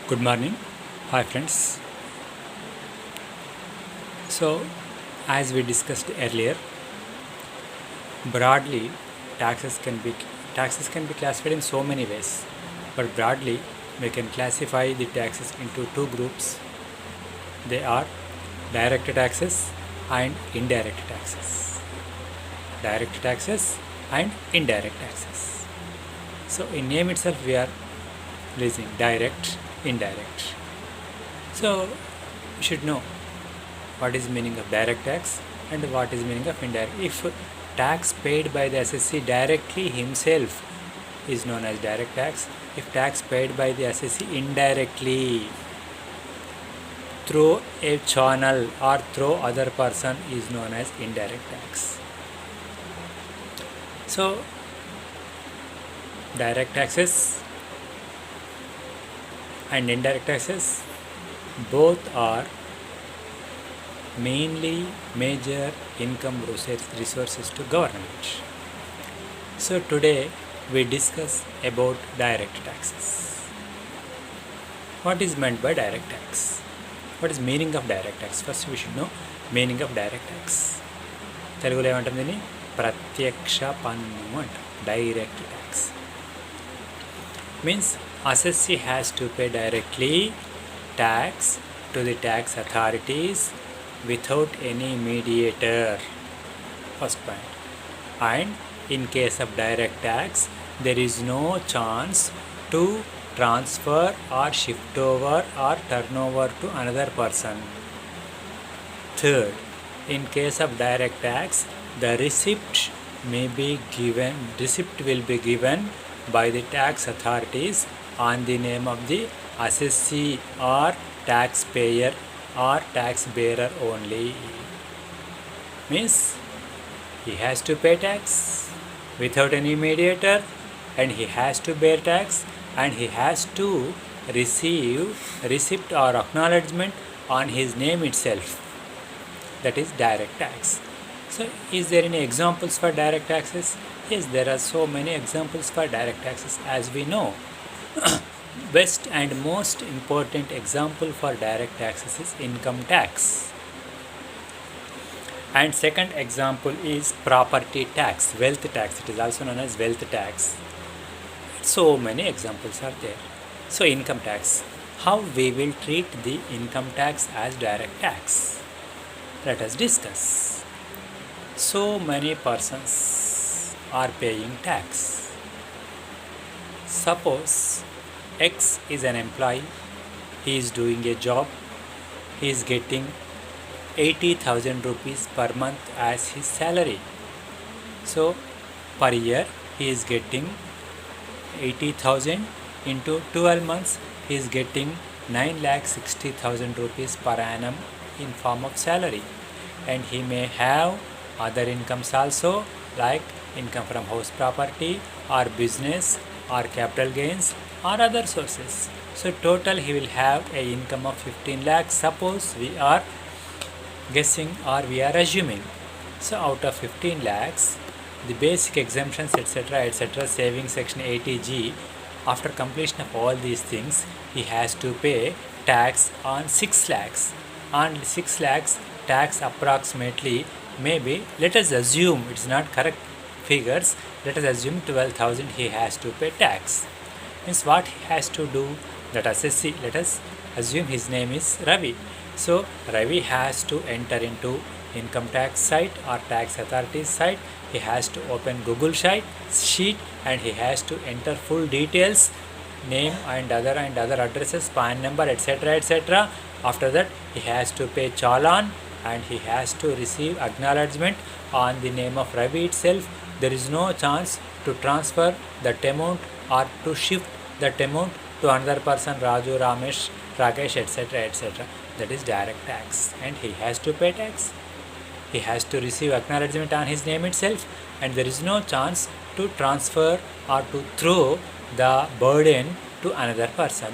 Good morning. Hi friends. So, as we discussed earlier, broadly taxes can be classified in so many ways. But broadly, we can classify the taxes into two groups. They are direct taxes and indirect taxes. Direct taxes and indirect taxes. So, in name itself, we are listing direct, indirect. So, you should know what is meaning of direct tax and what is meaning of indirect. If tax paid by the assessee directly himself is known as direct tax. If tax paid by the assessee indirectly through a channel or through other person is known as indirect tax. So direct taxes and indirect taxes both are mainly major income resources to government. So today we discuss about direct taxes. What is meant by direct tax? What is meaning of direct tax? First we should know meaning of direct tax. తెలుగులో ఏమంటారు దీన్ని ప్రత్యక్ష పన్ను అంటారు. Direct tax means assessee has to pay directly tax to the tax authorities without any mediator. First point. And in case of direct tax, there is no chance to transfer or shift over or turn over to another person. Third, in case of direct tax, the receipt will be given by the tax authorities on the name of the assessee or taxpayer or tax bearer only. Means he has to pay tax without any mediator and he has to bear tax and he has to receive receipt or acknowledgement on his name itself. That is direct tax. So is there any examples for direct taxes? Yes, there are so many examples for direct taxes. As we know, best and most important example for direct taxes is income tax. And second example is property tax, wealth tax. It is also known as wealth tax. So many examples are there. So income tax. How we will treat the income tax as direct tax? Let us discuss. So many persons are paying tax. Suppose X is an employee, he is doing a job, he is getting 80,000 rupees per month as his salary. So per year he is getting 80,000 into 12 months, he is getting 9,60,000 rupees per annum in form of salary. And he may have other incomes also, like income from house property or business or capital gains or other sources. So total he will have a income of 15 lakhs. Suppose we are guessing or we are assuming. So out of 15 lakhs, the basic exemptions etc. saving section 80G, after completion of all these things, he has to pay tax on 6 lakhs. On 6 lakhs tax approximately, maybe let us assume it's not correct figures, let us assume 12,000 he has to pay tax. Means what he has to do, that assessee, let us assume his name is Ravi. So Ravi has to enter into income tax site or tax authorities site. He has to open Google sheet and he has to enter full details, name and other addresses, PAN number, etc. After that he has to pay challan and he has to receive acknowledgement on the name of Ravi itself. There is no chance to transfer that amount or to shift that amount to another person, Raju, Ramesh, Rakesh, etc. That is direct tax and he has to pay tax. He has to receive acknowledgement on his name itself and there is no chance to transfer or to throw the burden to another person.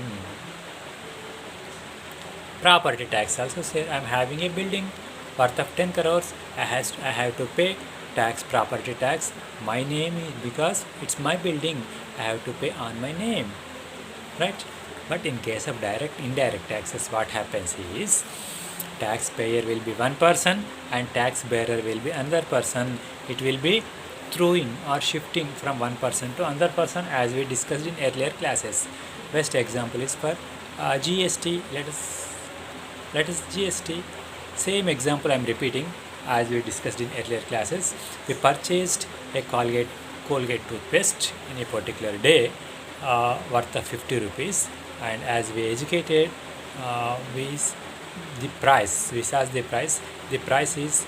Property tax also say I am having a building worth of 10 crores. I have to pay tax, property tax. My name is, because it's my building, I have to pay on my name, right? But in case of indirect taxes, what happens is taxpayer will be one person and tax bearer will be another person. It will be throwing or shifting from one person to another person, as we discussed in earlier classes. Best example is for GST. Let us GST. Same example I am repeating as we discussed in earlier classes. We purchased a Colgate toothpaste in a particular day worth of 50 rupees, and as we educated, we search the price is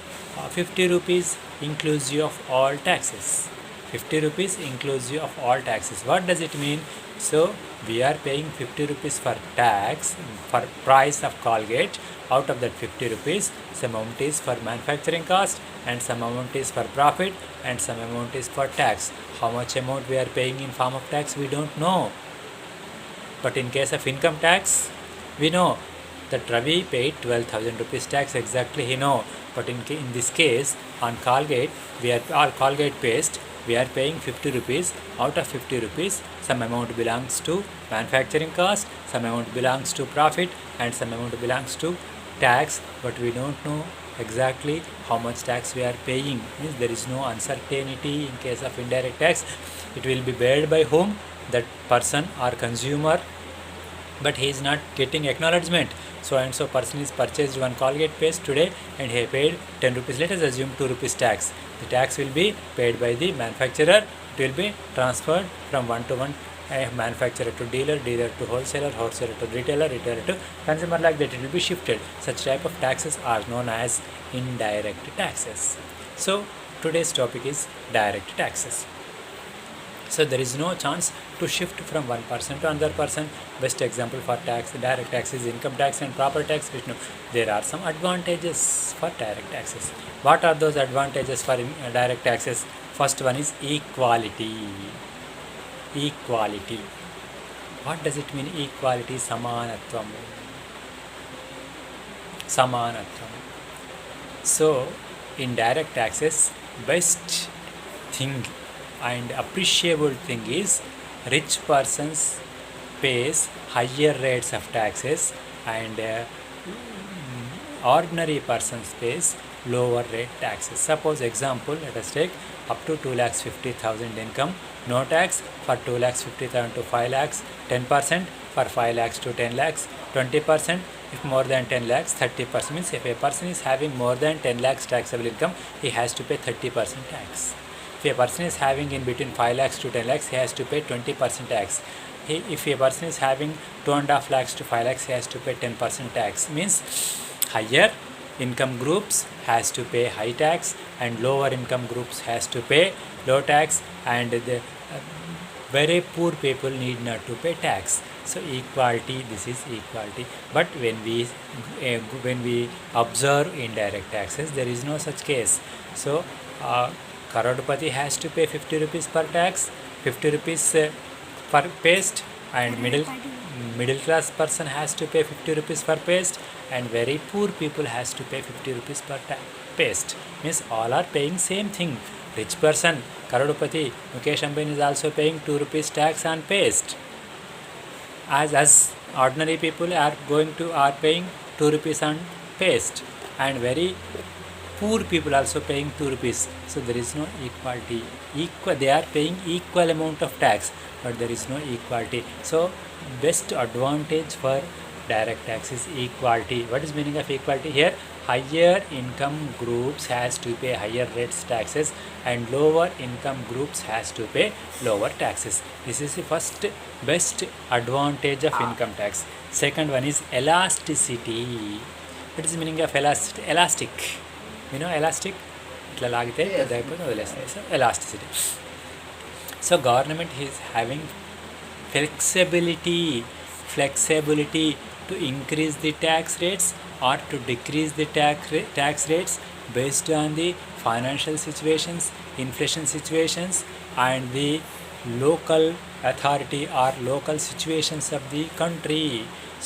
50 rupees inclusive of all taxes. 50 rupees inclusive of all taxes. What does it mean? So we are paying 50 rupees for tax for price of Colgate. Out of that 50 rupees, some amount is for manufacturing cost and some amount is for profit and some amount is for tax. How much amount we are paying in form of tax, we don't know. But in case of income tax, we know that Ravi paid 12,000 rupees tax exactly, he know. But in this case, on Colgate, Colgate paste, we are paying 50 rupees. Out of 50 rupees, some amount belongs to manufacturing cost, some amount belongs to profit and some amount belongs to tax, but we don't know exactly how much tax we are paying. Means there is no uncertainty in case of indirect tax. It will be paid by whom? That person or consumer, but he is not getting acknowledgement. So and so person is purchased one Colgate paste today and he paid 10 rupees. Let us assume 2 rupees tax. The tax will be paid by the manufacturer. It will be transferred from one to one, manufacturer to dealer, dealer to wholesaler, wholesaler to retailer, retailer to consumer, like that it will be shifted. Such type of taxes are known as indirect taxes. So today's topic is direct taxes. So there is no chance to shift from one person to another person. Best example for direct tax is income tax and property tax. There are some advantages for direct taxes. What are those advantages for direct taxes? First one is equality. Equality. What does it mean? Equality. Samanatvam. Samanatvam. So in direct taxes, best thing and appreciable thing is rich persons pays higher rates of taxes and ordinary persons pays lower rate taxes. Suppose example, let us take up to 2,50,000 income, no tax. For 2,50,000 to 5 lakhs, 10%. For 5 lakhs to 10 lakhs, 20%. If more than 10 lakhs, 30%. Means if a person is having more than 10 lakhs taxable income, he has to pay 30% tax. If a person is having in between 5 lakhs to 10 lakhs, he has to pay 20% tax. If a person is having 2.5 lakhs to 5 lakhs, he has to pay 10% tax. Means higher income groups has to pay high tax and lower income groups has to pay low tax, and the very poor people need not to pay tax. So equality, this is equality. But when we observe indirect taxes, there is no such case. So Karodpati has to pay 50 rupees per tax, 50 rupees per paste, and middle class person has to pay 50 rupees per paste, and very poor people has to pay 50 rupees per paste. Means all are paying same thing. Rich person, Karodpati, Mukesh Ambani is also paying 2 rupees tax on paste. As ordinary people are paying 2 rupees on paste, and very poor people also paying 2 rupees. So there is no equality. They are paying equal amount of tax, but there is no equality. So best advantage for direct tax is equality. What is meaning of equality here? Higher income groups has to pay higher rates taxes and lower income groups has to pay lower taxes. This is the first best advantage of income tax. Second one is elasticity. What is meaning of elastic? You know elastic? ఇట్లా లాగితే అయిపోతే వదిలేస్తాయి. So elasticity. So government is having flexibility to increase the tax rates or to decrease the tax rates based on the financial situations, inflation situations, and the local authority or local situations of the country.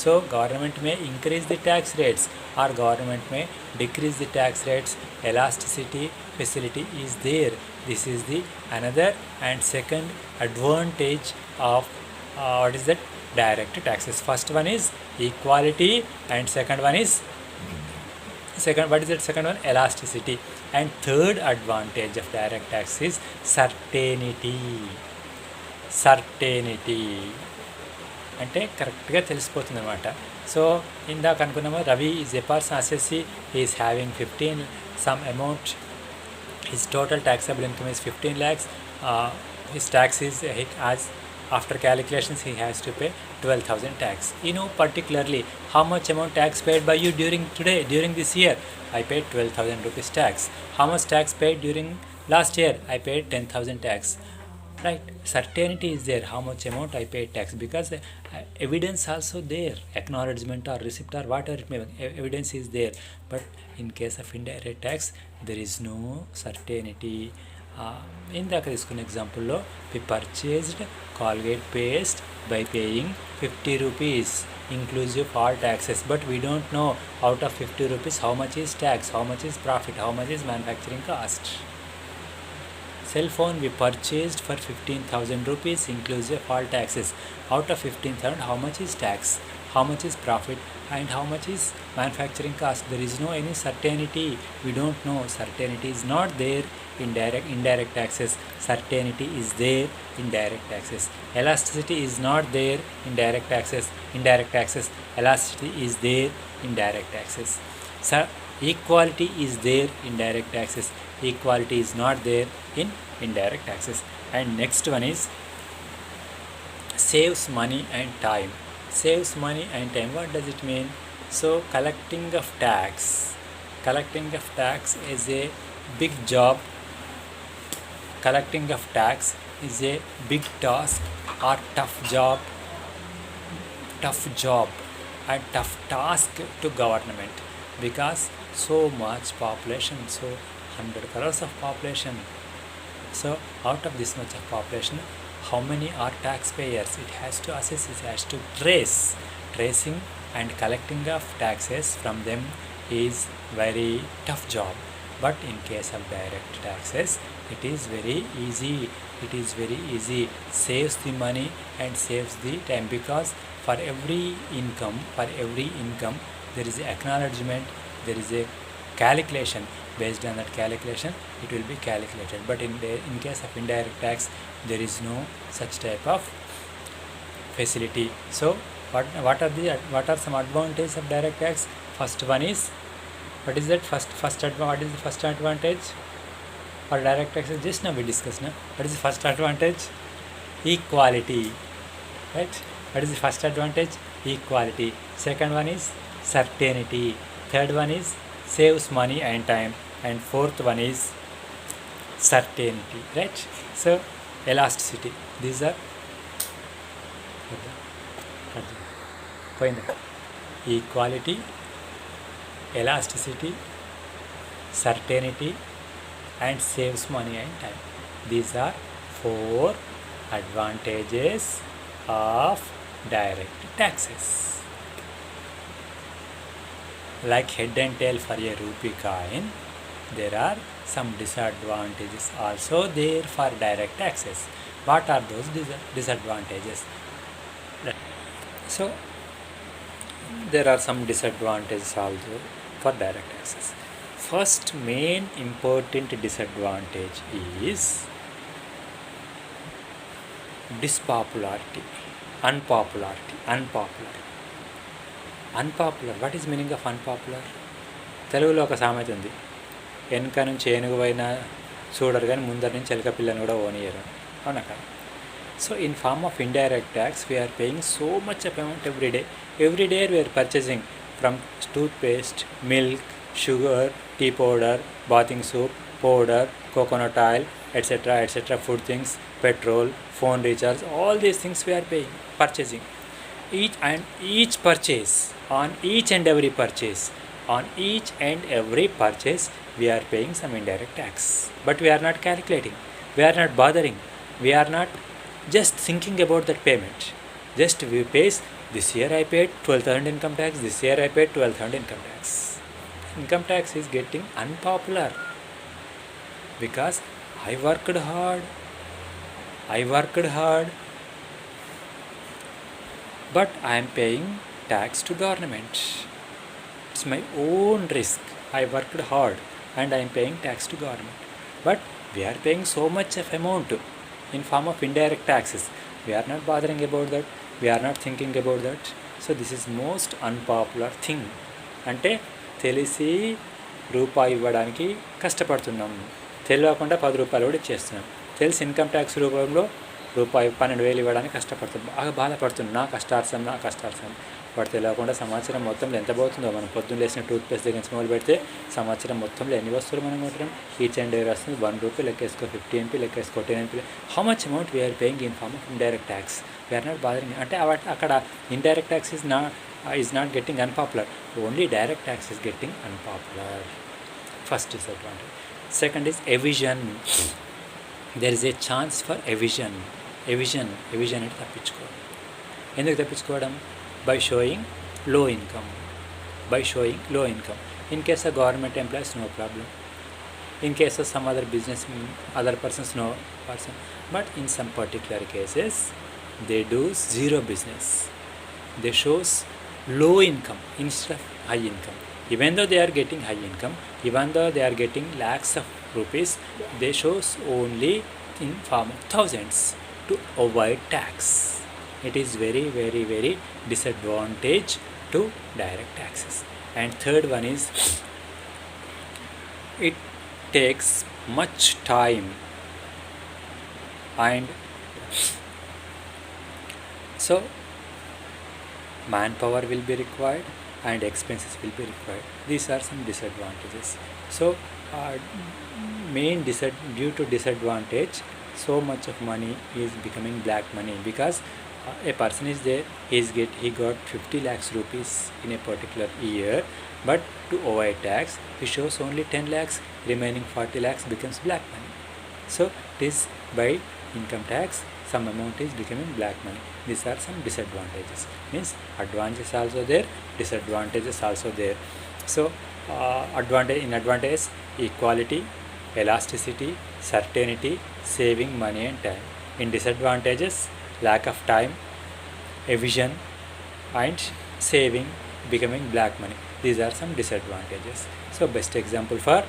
So government may increase the tax rates or government may decrease the tax rates. Elasticity facility is there. This is the another and second advantage of what is that? direct taxes. First one is equality, and second one is what is that second one? Elasticity. And third advantage of direct tax is certainty. అంటే కరెక్ట్గా తెలిసిపోతుంది అనమాట. So ఇందాక అనుకున్నాము Ravi is a person assessee, is having 15 some amount, his total taxable income is 15 lakhs, his tax is as after calculations he has to pay 12,000 tax. You know particularly how much amount tax paid by you during this year. I paid 12,000 rupees tax. How much tax paid during last year? I paid 10,000 tax. Right, certainty is there how much amount I paid tax, because evidence also there, acknowledgement or receipt or whatever it may be, evidence is there. But in case of indirect tax there is no certainty. ఇందాక తీసుకున్న ఎగ్జాంపుల్లో we purchased Colgate paste by paying 50 rupees inclusive all taxes, but we don't know out of 50 rupees how much is tax, how much is profit, how much is manufacturing cost. Cell phone we purchased for 15,000 rupees inclusive all taxes. Out of 15,000 how much is tax, how much is profit, and how much is manufacturing cost? There is no any certainty. We don't know. Certainty is not there in indirect taxes. Certainty is there in direct taxes. Elasticity is not there in direct taxes. Elasticity is there in direct taxes. Equality is there in direct taxes. Equality is not there in indirect taxes. And next one is saves money and time. Saves money and time. What does it mean? So collecting of tax is a big job. Collecting of tax is a big task or tough job and tough task to government, because so much population, so 100 crores of population. So out of this much of population, how many are taxpayers? It has to assess, it has to trace. Tracing and collecting of taxes from them is very tough job. But in case of direct taxes, it is very easy. Saves the money and saves the time, because for every income there is a acknowledgement, there is a calculation. Based on that calculation it will be calculated. But in case of indirect tax there is no such type of facility. So what are some advantages of direct tax? First one is, what is the first advantage for direct tax? Just now we discussed. What is the first advantage? Equality. Right? What is the first advantage? Equality. Second one is certainty. Third one is saves money and time. And fourth one is certainty. Right? So elasticity. These are equality, elasticity, certainty, and saves money and time. These are 4 advantages of direct taxes. Like head and tail for a rupee coin, there are some disadvantages also there for direct taxes. What are those disadvantages? So there are some disadvantages also for direct taxes. First main important disadvantage is unpopularity. Unpopular. What is meaning of unpopular? తెలుగులో ఒక సామెత ఉంది, వెనుక నుంచి ఏనుగు పోయినా చూడరు కానీ ముందర నుంచి ఎలక పిల్లని కూడా ఓనియరు. అవునా కదా? So in form of indirect tax we are paying so much amount every day we are purchasing from toothpaste, milk, sugar, tea powder, bathing soap, powder, coconut oil, etc., food things, petrol, phone recharge, all these things we are purchasing. Each and every purchase we are paying some indirect tax, but we are not calculating, we are not bothering, we are not just thinking about that payment. Just we pays, this year I paid 12,000 income tax, this year I paid 12,000 income tax. Income tax is getting unpopular because I worked hard but I am paying tax to government. It's my own risk. I worked hard and I am paying tax to government. But we are paying so much of amount in form of indirect taxes. We are not bothering about that. We are not thinking about that. So this is most unpopular thing. అంటే తెలిసి రూపాయి ఇవ్వడానికి కష్టపడుతున్నాం, తెలియకుండా 10 రూపాయలు కూడా ఇచ్చేస్తున్నాం. తెలిసి ఇన్కమ్ ట్యాక్స్ రూపంలో రూపాయి 12,000 ఇవ్వడానికి కష్టపడుతున్నాం, బాగా బాధపడుతున్నాం. నా కష్టార్సం వాడు తెలియకుండా సంవత్సరం మొత్తంలో ఎంత పోతుందో. మనం పొద్దున్న లేసిన టూత్పేస్ట్ దగ్గర నుంచి మొదలు పెడితే సంవత్సరం మొత్తంలో ఎన్ని వస్తువులు మనం కొంటున్నాం. ఈచ్ అండ్ ఎవరీ వస్తుంది 1 రూపీ లెక్కేసుకో, 50 MP లెక్కేసుకో, 10 MP. How much amount we are paying in form of indirect tax. We are not bothering. అంటే అక్కడ indirect tax is not getting unpopular. Only direct tax is getting unpopular. First disadvantage. Second is evasion. There is a chance for evasion అంటే తప్పించుకోవడం. ఎందుకు తప్పించుకోవడం? By showing low income. In case of government employees, no problem. In case of some other business, other persons, no person. But in some particular cases, they do zero business. They shows low income instead of high income. Even though they are getting high income, even though they are getting lakhs of rupees, they shows only in form of thousands to avoid tax. It is very, very, very disadvantage to direct taxes. And third one is, it takes much time and so manpower will be required and expenses will be required. These are some disadvantages. So due to disadvantage, so much of money is becoming black money, because a person is there, he got 50 lakhs rupees in a particular year, but to avoid tax he shows only 10 lakhs, remaining 40 lakhs becomes black money. So this by income tax some amount is becoming black money. These are some disadvantages. Means advantages also there, disadvantages also there. So advantage equality, elasticity, certainty, saving money and time. In disadvantages, lack of time, evasion and saving becoming black money. These are some disadvantages. So best example for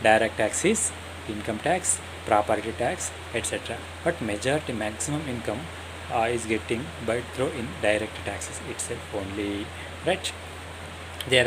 direct tax is income tax, property tax, etc. But majority maximum income is getting by through in direct taxes itself only, right?